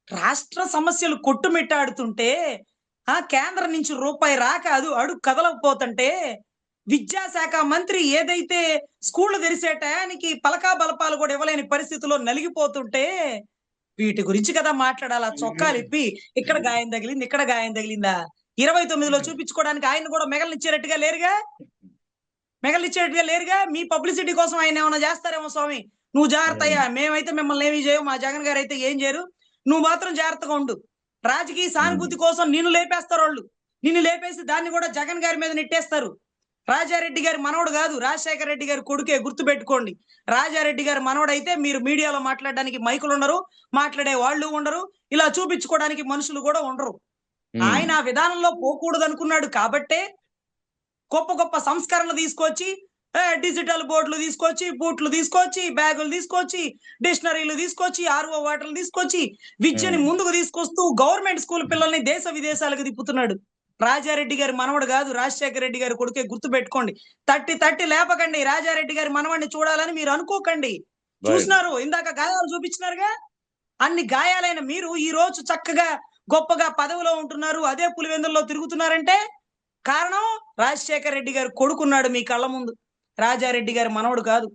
రాష్ట్ర సమస్యలు కొట్టుమిట్టాడుతుంటే, కేంద్రం నుంచి రూపాయి రాక అడుగు కదలకపోతుంటే, విద్యాశాఖ మంత్రి ఏదైతే స్కూళ్లు తెరిసే టయానికి పలకా బలపాలు కూడా ఇవ్వలేని పరిస్థితిలో నలిగిపోతుంటే, వీటి గురించి కదా మాట్లాడాలా. హ్మ్. చొక్కాలిప్పి ఇక్కడ గాయం తగిలింది, ఇక్కడ గాయం తగిలిందా? 29లో హ్మ్. చూపించుకోవడానికి ఆయన్ని కూడా మెగల్నిచ్చేటట్టుగా లేరుగా? మెగల్నిచ్చేటట్టుగా లేరుగా? మీ పబ్లిసిటీ కోసం ఆయనేమన్నా జేస్తారేమో స్వామి. నువ్వు జాగ్రత్తయ్యా! హ్మ్. మేమైతే మిమ్మల్నేమి జేయం. మా జగన్ గారైతే ఏం జేయరు. నువ్వు మాత్రం జాగ్రత్తగా ఉండు. రాజకీయ హ్మ్. సానుభూతి కోసం నిన్ను లేపేస్తారోళ్ళు. నిన్ను లేపేసి దాన్ని గూడా జగన్ గారి మీద నెట్టేస్తారు. రాజారెడ్డి గారి మనవడు గాదు. రాజశేఖర రెడ్డి గారి కొడుకే గుర్తుపెట్టుకోండి. రాజారెడ్డి గారి మనవడైతే మీరు మీడియాలో మాట్లాడడానికి మైకులుండరు. మాట్లాడే వాళ్ళు ఉండరు. ఇలా చూపించుకోవడానికి మనుషులు గూడా ఉండరు. హ్మ్. ఆయన ఆ విధానంలో పోకూడదనుకున్నాడు కాబట్టే గొప్ప గొప్ప సంస్కరణలు తీసుకొచ్చి డిజిటల్ బోర్డులు తీసుకొచ్చి, బూట్లు తీసుకొచ్చి, బ్యాగులు తీసుకొచ్చి, డిక్షనరీలు తీసుకొచ్చి, ఆర్‌ఓ వాటర్‌లు తీసుకొచ్చి, విద్యని హ్మ్. ముందుకు తీసుకొస్తూ గవర్నమెంట్ స్కూల్ పిల్లల్ని దేశ విదేశాలకు తిప్పుతున్నాడు. రాజారెడ్డి గారి మనవడు గాదు. రాజశేఖర రెడ్డి గారి కొడుకే గుర్తుపెట్టుకోండి. తట్టి తట్టి లేపకండి. రాజారెడ్డి గారి మనవడిని చూడాలని మీరు అనుకోకండి. రైట్. చూసినారు. ఇందాక గాయాలు చూపించినారుగా. అన్ని గాయాలైన మీరు ఈరోజు చక్కగా గొప్పగా పదవిలో ఉంటున్నారు. అదే పులివెందుల్లో తిరుగుతున్నారంటే కారణం రాజశేఖర రెడ్డి గారి కొడుకున్నాడు మీ కళ్ళ ముందు. రాజారెడ్డి గారి మనవడు కాదు.